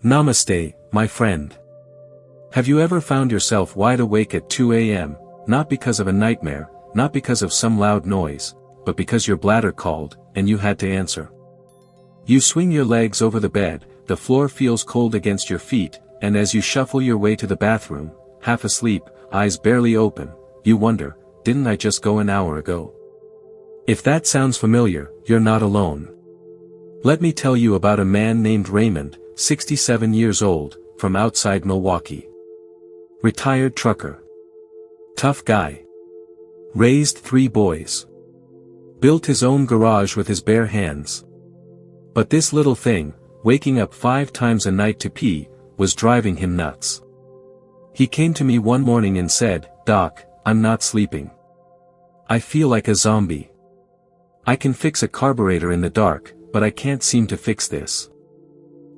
Namaste, my friend. Have you ever found yourself wide awake at 2 a.m., not because of a nightmare, not because of some loud noise, but because your bladder called, and you had to answer? You swing your legs over the bed, the floor feels cold against your feet, and as you shuffle your way to the bathroom, half asleep, eyes barely open, you wonder, didn't I just go an hour ago? If that sounds familiar, you're not alone. Let me tell you about a man named Raymond, 67 years old, from outside Milwaukee. Retired trucker. Tough guy. Raised 3 boys. Built his own garage with his bare hands. But this little thing, waking up 5 times a night to pee, was driving him nuts. He came to me one morning and said, "Doc, I'm not sleeping. I feel like a zombie. I can fix a carburetor in the dark, but I can't seem to fix this."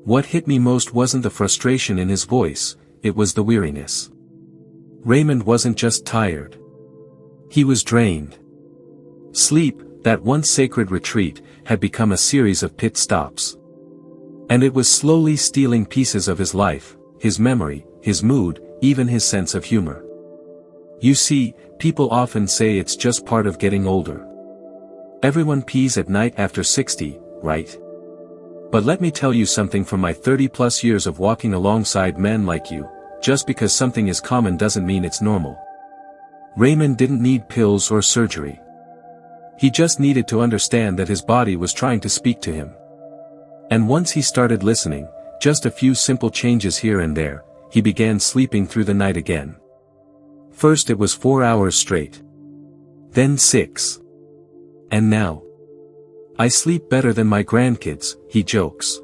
What hit me most wasn't the frustration in his voice, it was the weariness. Raymond wasn't just tired. He was drained. Sleep, that once sacred retreat, had become a series of pit stops. And it was slowly stealing pieces of his life, his memory, his mood, even his sense of humor. You see, people often say it's just part of getting older. Everyone pees at night after 60, right? But let me tell you something from my 30-plus years of walking alongside men like you, just because something is common doesn't mean it's normal. Raymond didn't need pills or surgery. He just needed to understand that his body was trying to speak to him. And once he started listening, just a few simple changes here and there, he began sleeping through the night again. First it was 4 hours straight. Then 6. And now, I sleep better than my grandkids, he jokes.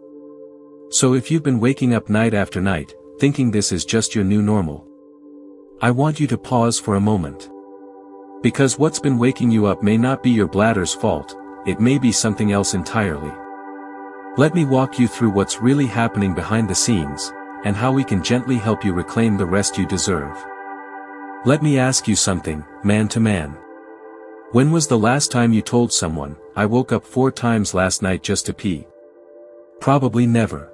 So if you've been waking up night after night, thinking this is just your new normal, I want you to pause for a moment. Because what's been waking you up may not be your bladder's fault, it may be something else entirely. Let me walk you through what's really happening behind the scenes, and how we can gently help you reclaim the rest you deserve. Let me ask you something, man to man. When was the last time you told someone, "I woke up 4 times last night just to pee"? Probably never.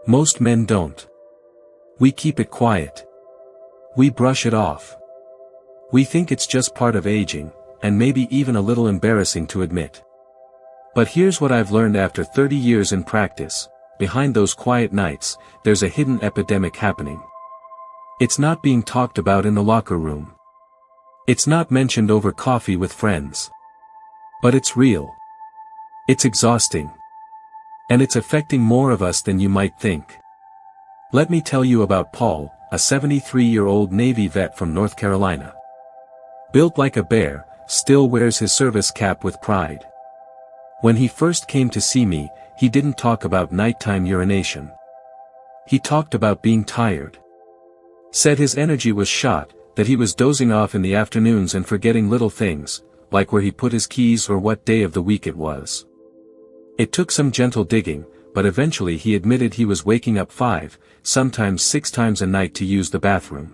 Most men don't. We keep it quiet. We brush it off. We think it's just part of aging, and maybe even a little embarrassing to admit. But here's what I've learned after 30 years in practice: behind those quiet nights, there's a hidden epidemic happening. It's not being talked about in the locker room. It's not mentioned over coffee with friends. But it's real. It's exhausting. And it's affecting more of us than you might think. Let me tell you about Paul, a 73-year-old Navy vet from North Carolina. Built like a bear, still wears his service cap with pride. When he first came to see me, he didn't talk about nighttime urination. He talked about being tired. Said his energy was shot, that he was dozing off in the afternoons and forgetting little things, like where he put his keys or what day of the week it was. It took some gentle digging, but eventually he admitted he was waking up 5, sometimes 6 times a night to use the bathroom.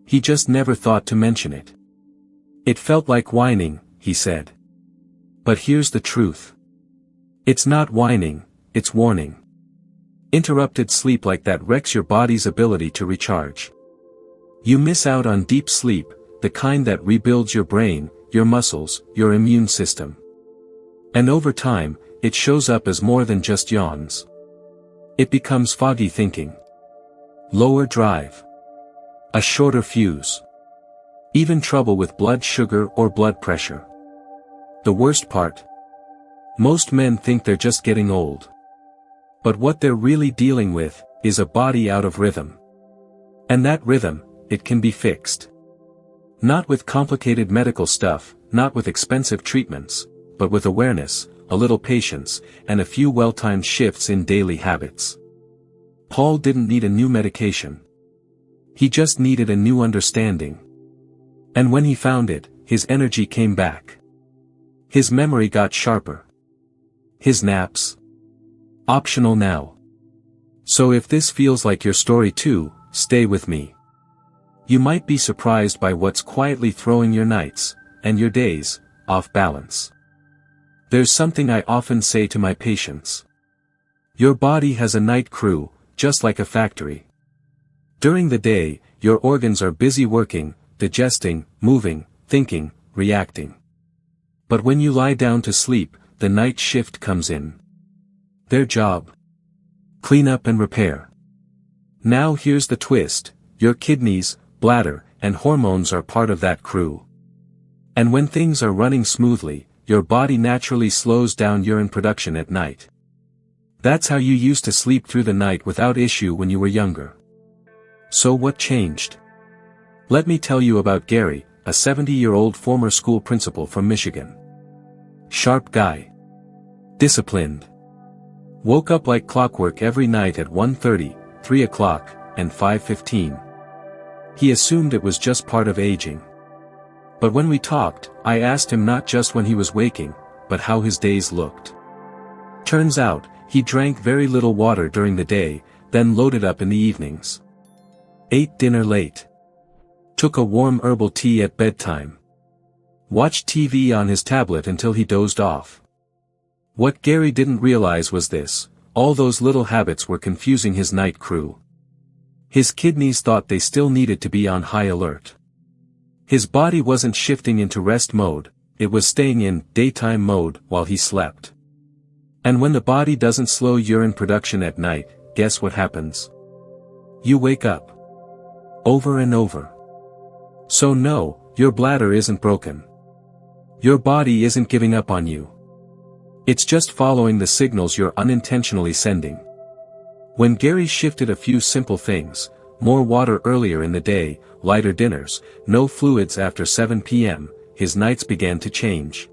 He just never thought to mention it. It felt like whining, he said. But here's the truth. It's not whining, it's warning. Interrupted sleep like that wrecks your body's ability to recharge. You miss out on deep sleep, the kind that rebuilds your brain, your muscles, your immune system. And over time, it shows up as more than just yawns. It becomes foggy thinking. Lower drive. A shorter fuse. Even trouble with blood sugar or blood pressure. The worst part? Most men think they're just getting old. But what they're really dealing with, is a body out of rhythm. And that rhythm, it can be fixed. Not with complicated medical stuff, not with expensive treatments, but with awareness, a little patience, and a few well-timed shifts in daily habits. Paul didn't need a new medication. He just needed a new understanding. And when he found it, his energy came back. His memory got sharper. His naps? Optional now. So if this feels like your story too, stay with me. You might be surprised by what's quietly throwing your nights, and your days, off balance. There's something I often say to my patients. Your body has a night crew, just like a factory. During the day, your organs are busy working, digesting, moving, thinking, reacting. But when you lie down to sleep, the night shift comes in. Their job: clean up and repair. Now here's the twist: your kidneys, bladder, and hormones are part of that crew. And when things are running smoothly, your body naturally slows down urine production at night. That's how you used to sleep through the night without issue when you were younger. So what changed? Let me tell you about Gary, a 70-year-old former school principal from Michigan. Sharp guy. Disciplined. Woke up like clockwork every night at 1:30, 3 o'clock, and 5:15. He assumed it was just part of aging. But when we talked, I asked him not just when he was waking, but how his days looked. Turns out, he drank very little water during the day, then loaded up in the evenings. Ate dinner late. Took a warm herbal tea at bedtime. Watched TV on his tablet until he dozed off. What Gary didn't realize was this: all those little habits were confusing his night crew. His kidneys thought they still needed to be on high alert. His body wasn't shifting into rest mode, it was staying in daytime mode while he slept. And when the body doesn't slow urine production at night, guess what happens? You wake up. Over and over. So no, your bladder isn't broken. Your body isn't giving up on you. It's just following the signals you're unintentionally sending. When Gary shifted a few simple things: more water earlier in the day, lighter dinners, no fluids after 7 p.m., his nights began to change.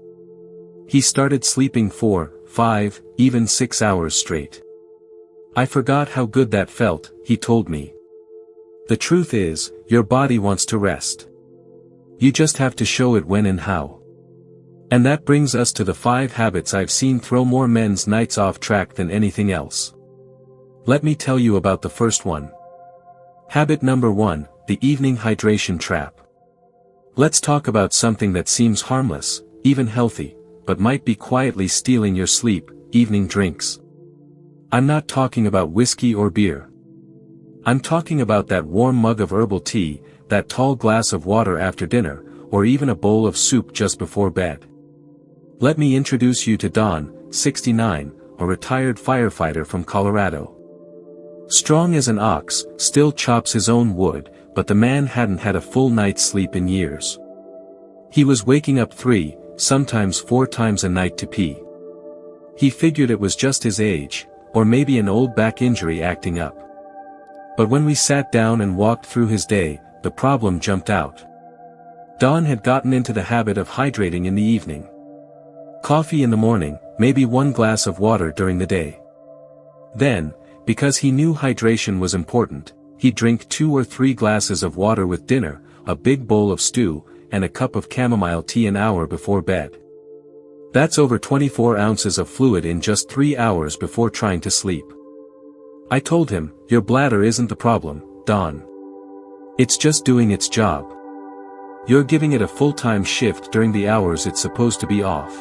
He started sleeping 4, 5, even 6 hours straight. I forgot how good that felt, he told me. The truth is, your body wants to rest. You just have to show it when and how. And that brings us to the 5 habits I've seen throw more men's nights off track than anything else. Let me tell you about the first one. Habit number 1, the evening hydration trap. Let's talk about something that seems harmless, even healthy, but might be quietly stealing your sleep: evening drinks. I'm not talking about whiskey or beer. I'm talking about that warm mug of herbal tea, that tall glass of water after dinner, or even a bowl of soup just before bed. Let me introduce you to Don, 69, a retired firefighter from Colorado. Strong as an ox, still chops his own wood, but the man hadn't had a full night's sleep in years. He was waking up 3, sometimes 4 times a night to pee. He figured it was just his age, or maybe an old back injury acting up. But when we sat down and walked through his day, the problem jumped out. Don had gotten into the habit of hydrating in the evening. Coffee in the morning, maybe 1 glass of water during the day. Then, because he knew hydration was important, he'd drink 2 or 3 glasses of water with dinner, a big bowl of stew, and a cup of chamomile tea an hour before bed. That's over 24 ounces of fluid in just 3 hours before trying to sleep. I told him, your bladder isn't the problem, Don. It's just doing its job. You're giving it a full-time shift during the hours it's supposed to be off.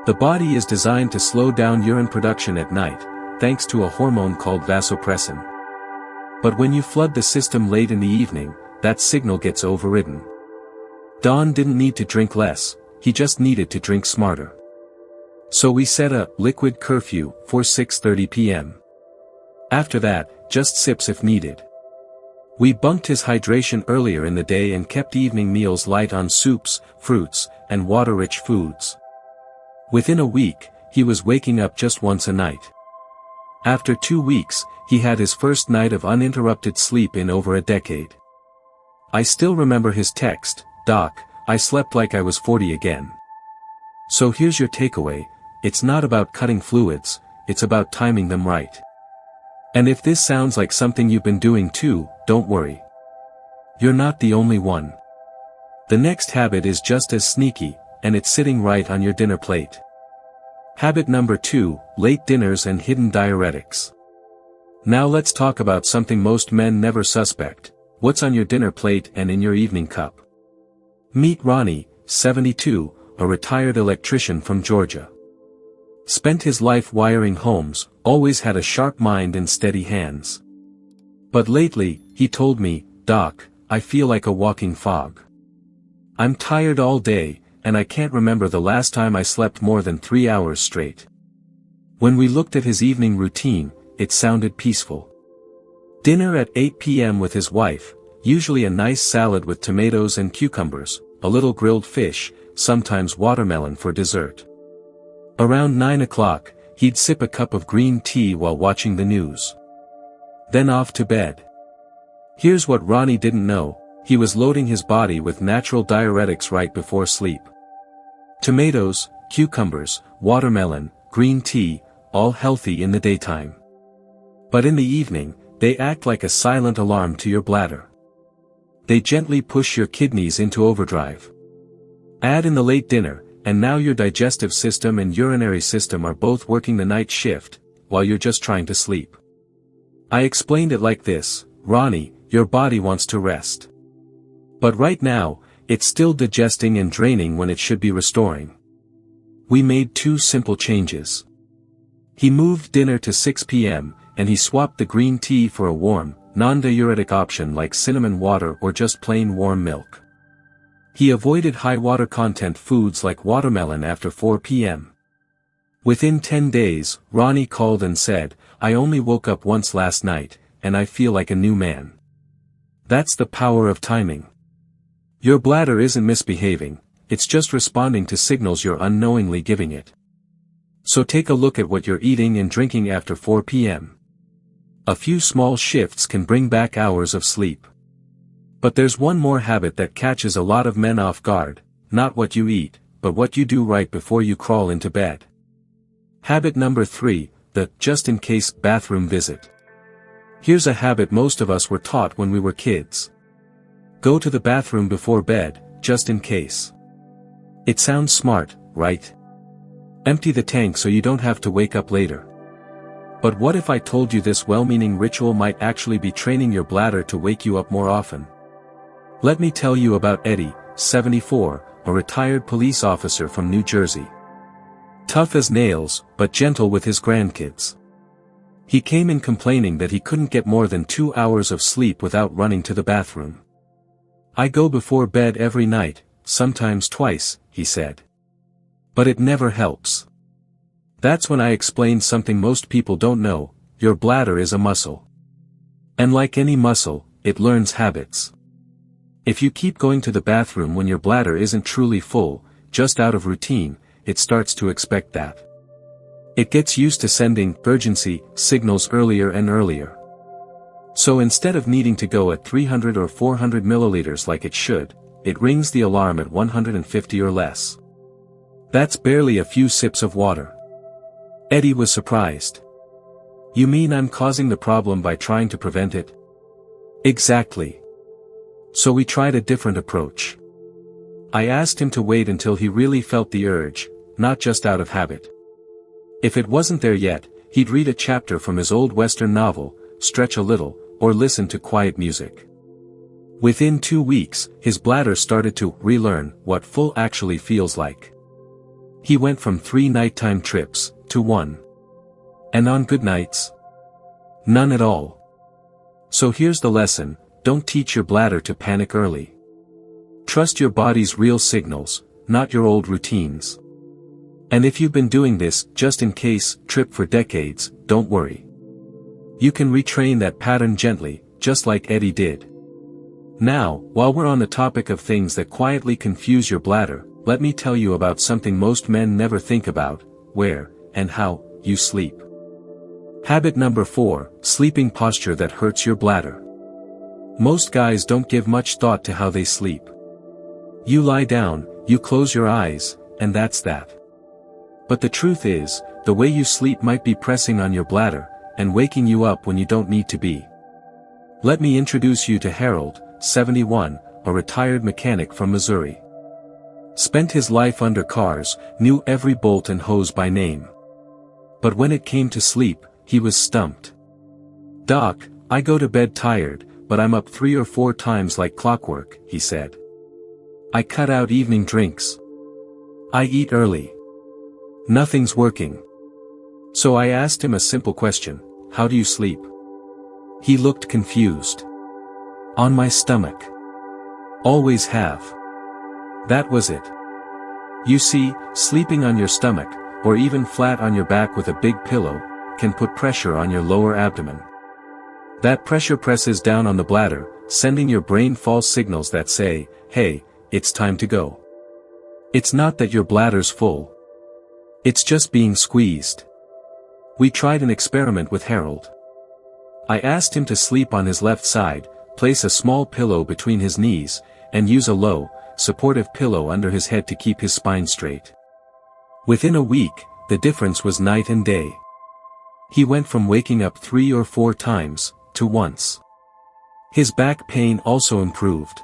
The body is designed to slow down urine production at night, thanks to a hormone called vasopressin. But when you flood the system late in the evening, that signal gets overridden. Don didn't need to drink less, he just needed to drink smarter. So we set a liquid curfew for 6:30 p.m. After that, just sips if needed. We bunked his hydration earlier in the day and kept evening meals light on soups, fruits, and water-rich foods. Within a week, he was waking up just once a night. After 2 weeks, he had his first night of uninterrupted sleep in over a decade. I still remember his text, "Doc, I slept like I was 40 again." So here's your takeaway: it's not about cutting fluids, it's about timing them right. And if this sounds like something you've been doing too, don't worry. You're not the only one. The next habit is just as sneaky, and it's sitting right on your dinner plate. Habit number 2, late dinners and hidden diuretics. Now let's talk about something most men never suspect: what's on your dinner plate and in your evening cup. Meet Ronnie, 72, a retired electrician from Georgia. Spent his life wiring homes, always had a sharp mind and steady hands. But lately, he told me, "Doc, I feel like a walking fog. I'm tired all day, and I can't remember the last time I slept more than 3 hours straight." When we looked at his evening routine, it sounded peaceful. Dinner at 8 p.m. with his wife, usually a nice salad with tomatoes and cucumbers, a little grilled fish, sometimes watermelon for dessert. Around 9 o'clock, he'd sip a cup of green tea while watching the news. Then off to bed. Here's what Ronnie didn't know: he was loading his body with natural diuretics right before sleep. Tomatoes, cucumbers, watermelon, green tea, all healthy in the daytime. But in the evening, they act like a silent alarm to your bladder. They gently push your kidneys into overdrive. Add in the late dinner, and now your digestive system and urinary system are both working the night shift, while you're just trying to sleep. I explained it like this: "Ronnie, your body wants to rest. But right now, it's still digesting and draining when it should be restoring." We made 2 simple changes. He moved dinner to 6 p.m., and he swapped the green tea for a warm, non-diuretic option like cinnamon water or just plain warm milk. He avoided high water content foods like watermelon after 4 p.m. Within 10 days, Ronnie called and said, "I only woke up once last night, and I feel like a new man." That's the power of timing. Your bladder isn't misbehaving, it's just responding to signals you're unknowingly giving it. So take a look at what you're eating and drinking after 4 p.m. A few small shifts can bring back hours of sleep. But there's one more habit that catches a lot of men off guard: not what you eat, but what you do right before you crawl into bed. Habit number 3, the just-in-case bathroom visit. Here's a habit most of us were taught when we were kids. Go to the bathroom before bed, just in case. It sounds smart, right? Empty the tank so you don't have to wake up later. But what if I told you this well-meaning ritual might actually be training your bladder to wake you up more often? Let me tell you about Eddie, 74, a retired police officer from New Jersey. Tough as nails, but gentle with his grandkids. He came in complaining that he couldn't get more than 2 hours of sleep without running to the bathroom. "I go before bed every night, sometimes twice," he said. "But it never helps." That's when I explained something most people don't know: your bladder is a muscle. And like any muscle, it learns habits. If you keep going to the bathroom when your bladder isn't truly full, just out of routine, it starts to expect that. It gets used to sending urgency signals earlier and earlier. So instead of needing to go at 300 or 400 milliliters like it should, it rings the alarm at 150 or less. That's barely a few sips of water. Eddie was surprised. "You mean I'm causing the problem by trying to prevent it?" "Exactly. So we tried a different approach. I asked him to wait until he really felt the urge, not just out of habit. If it wasn't there yet, he'd read a chapter from his old Western novel, stretch a little, or listen to quiet music. Within 2 weeks, his bladder started to relearn what full actually feels like. He went from 3 nighttime trips to 1. And on good nights? None at all. So here's the lesson: don't teach your bladder to panic early. Trust your body's real signals, not your old routines. And if you've been doing this just-in-case trip for decades, don't worry. You can retrain that pattern gently, just like Eddie did. Now, while we're on the topic of things that quietly confuse your bladder, let me tell you about something most men never think about: where, and how, you sleep. Habit number 4, sleeping posture that hurts your bladder. Most guys don't give much thought to how they sleep. You lie down, you close your eyes, and that's that. But the truth is, the way you sleep might be pressing on your bladder, and waking you up when you don't need to be. Let me introduce you to Harold, 71, a retired mechanic from Missouri. Spent his life under cars, knew every bolt and hose by name. But when it came to sleep, he was stumped. "Doc, I go to bed tired, but I'm up 3 or 4 times like clockwork," he said. "I cut out evening drinks. I eat early. Nothing's working." So I asked him a simple question: how do you sleep? He looked confused. On my stomach. Always have. That was it. You see, sleeping on your stomach, or even flat on your back with a big pillow, can put pressure on your lower abdomen. That pressure presses down on the bladder, sending your brain false signals that say, hey, it's time to go. It's not that your bladder's full. It's just being squeezed. We tried an experiment with Harold. I asked him to sleep on his left side, place a small pillow between his knees, and use a low, supportive pillow under his head to keep his spine straight. Within a week, the difference was night and day. He went from waking up 3 or 4 times, to once. His back pain also improved.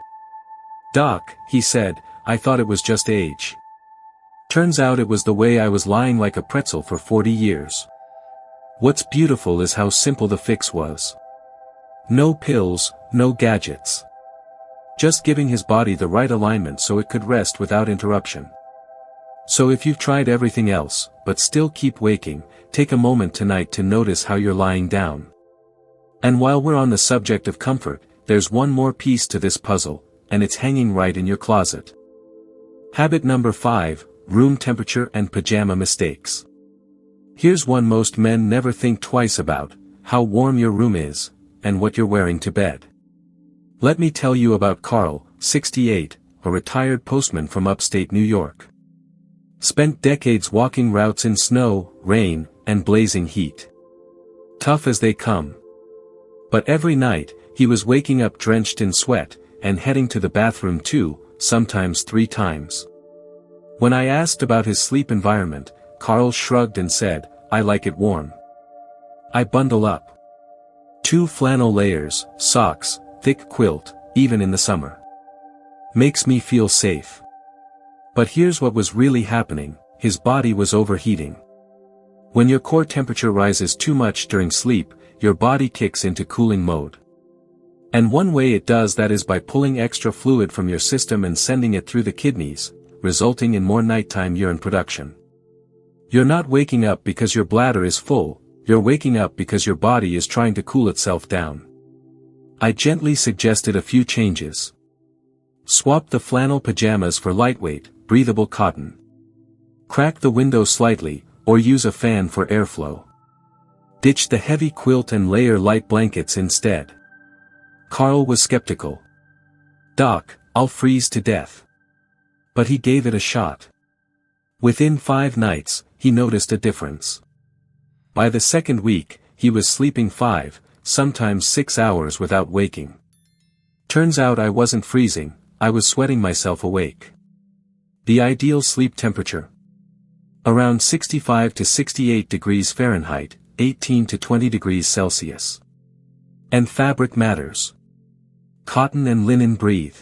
Doc, he said, I thought it was just age. Turns out it was the way I was lying like a pretzel for 40 years. What's beautiful is how simple the fix was. No pills, no gadgets. Just giving his body the right alignment so it could rest without interruption. So if you've tried everything else, but still keep waking, take a moment tonight to notice how you're lying down. And while we're on the subject of comfort, there's one more piece to this puzzle, and it's hanging right in your closet. Habit number 5, room temperature and pajama mistakes. Here's one most men never think twice about: how warm your room is, and what you're wearing to bed. Let me tell you about Carl, 68, a retired postman from upstate New York. Spent decades walking routes in snow, rain, and blazing heat. Tough as they come. But every night, he was waking up drenched in sweat, and heading to the bathroom 2, sometimes 3 times. When I asked about his sleep environment, Carl shrugged and said, I like it warm. I bundle up. 2 flannel layers, socks, thick quilt, even in the summer. Makes me feel safe. But here's what was really happening: his body was overheating. When your core temperature rises too much during sleep, your body kicks into cooling mode. And one way it does that is by pulling extra fluid from your system and sending it through the kidneys, resulting in more nighttime urine production. You're not waking up because your bladder is full, you're waking up because your body is trying to cool itself down. I gently suggested a few changes. Swap the flannel pajamas for lightweight, breathable cotton. Crack the window slightly, or use a fan for airflow. Ditch the heavy quilt and layer light blankets instead. Carl was skeptical. Doc, I'll freeze to death. But he gave it a shot. Within 5 nights, he noticed a difference. By the second week, he was sleeping 5, sometimes 6 hours without waking. Turns out I wasn't freezing, I was sweating myself awake. The ideal sleep temperature? Around 65 to 68 degrees Fahrenheit, 18 to 20 degrees Celsius. And fabric matters. Cotton and linen breathe.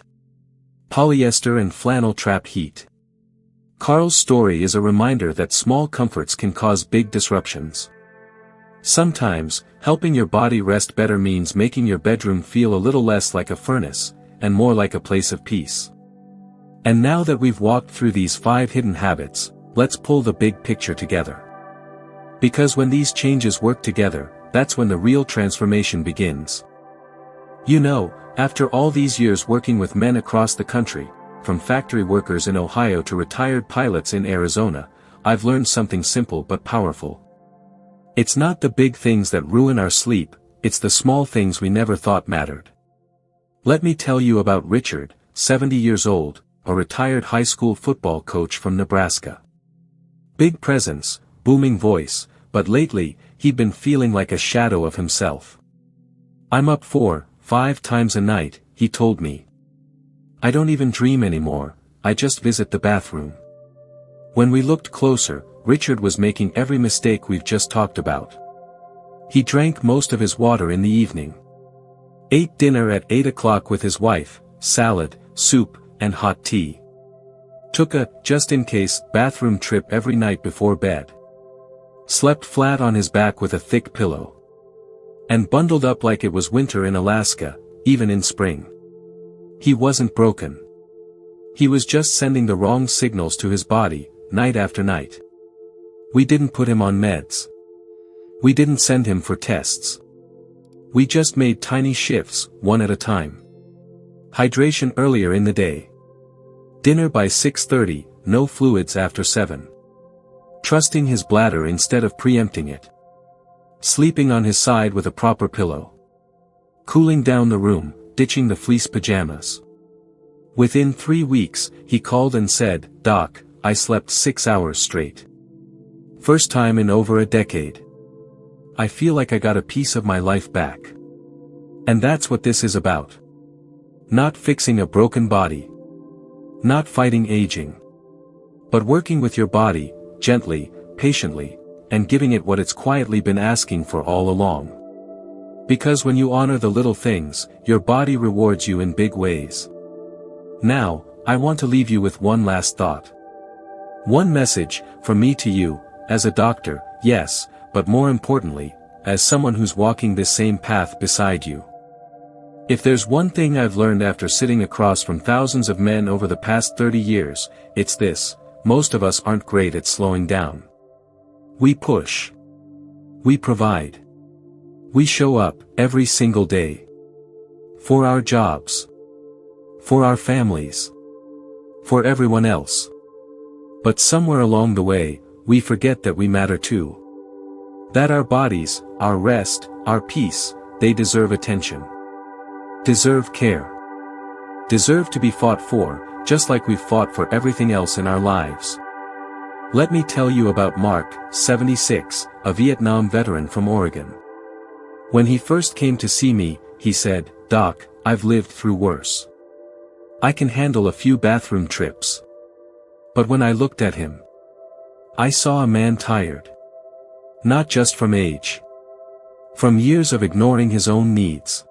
Polyester and flannel trap heat. Carl's story is a reminder that small comforts can cause big disruptions. Sometimes, helping your body rest better means making your bedroom feel a little less like a furnace, and more like a place of peace. And now that we've walked through these 5 hidden habits, let's pull the big picture together. Because when these changes work together, that's when the real transformation begins. You know, after all these years working with men across the country, from factory workers in Ohio to retired pilots in Arizona, I've learned something simple but powerful. It's not the big things that ruin our sleep, it's the small things we never thought mattered. Let me tell you about Richard, 70 years old, a retired high school football coach from Nebraska. Big presence, booming voice, but lately, he'd been feeling like a shadow of himself. I'm up 4, 5 times a night, he told me. I don't even dream anymore, I just visit the bathroom. When we looked closer, Richard was making every mistake we've just talked about. He drank most of his water in the evening. Ate dinner at 8 o'clock with his wife, salad, soup, and hot tea. Took a, just-in-case, bathroom trip every night before bed. Slept flat on his back with a thick pillow. And bundled up like it was winter in Alaska, even in spring. He wasn't broken. He was just sending the wrong signals to his body, night after night. We didn't put him on meds. We didn't send him for tests. We just made tiny shifts, one at a time. Hydration earlier in the day. Dinner by 6:30, no fluids after 7. Trusting his bladder instead of preempting it. Sleeping on his side with a proper pillow. Cooling down the room, ditching the fleece pajamas. Within 3 weeks, he called and said, "Doc, I slept 6 hours straight. First time in over a decade. I feel like I got a piece of my life back." And that's what this is about. Not fixing a broken body. Not fighting aging. But working with your body, gently, patiently, and giving it what it's quietly been asking for all along. Because when you honor the little things, your body rewards you in big ways. Now, I want to leave you with one last thought. One message, from me to you, as a doctor, yes, but more importantly, as someone who's walking this same path beside you. If there's one thing I've learned after sitting across from thousands of men over the past 30 years, it's this: most of us aren't great at slowing down. We push. We provide. We show up, every single day. For our jobs. For our families. For everyone else. But somewhere along the way, we forget that we matter too. That our bodies, our rest, our peace, they deserve attention. Deserve care. Deserve to be fought for, just like we've fought for everything else in our lives. Let me tell you about Mark, 76, a Vietnam veteran from Oregon. When he first came to see me, he said, "Doc, I've lived through worse. I can handle a few bathroom trips." But when I looked at him, I saw a man tired. Not just from age. From years of ignoring his own needs.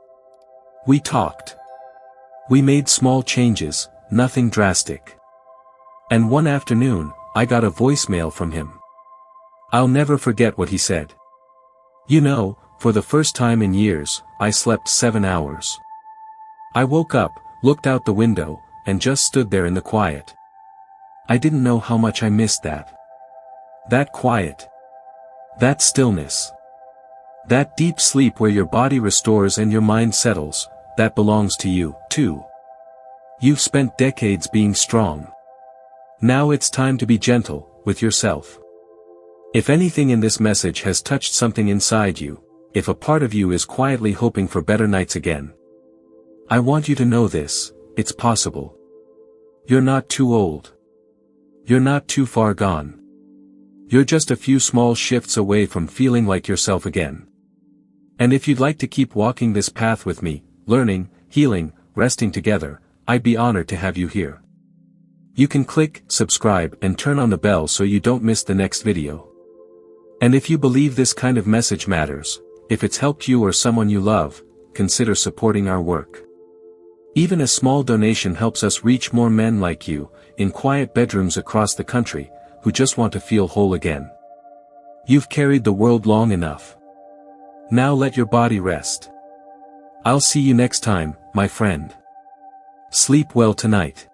We talked. We made small changes, nothing drastic. And one afternoon, I got a voicemail from him. I'll never forget what he said. "You know, for the first time in years, I slept 7 hours. I woke up, looked out the window, and just stood there in the quiet. I didn't know how much I missed that. That quiet. That stillness. That deep sleep where your body restores and your mind settles, that belongs to you, too. You've spent decades being strong. Now it's time to be gentle with yourself." If anything in this message has touched something inside you, if a part of you is quietly hoping for better nights again, I want you to know this: it's possible. You're not too old. You're not too far gone. You're just a few small shifts away from feeling like yourself again. And if you'd like to keep walking this path with me, learning, healing, resting together, I'd be honored to have you here. You can click subscribe and turn on the bell so you don't miss the next video. And if you believe this kind of message matters, if it's helped you or someone you love, consider supporting our work. Even a small donation helps us reach more men like you, in quiet bedrooms across the country, who just want to feel whole again. You've carried the world long enough. Now let your body rest. I'll see you next time, my friend. Sleep well tonight.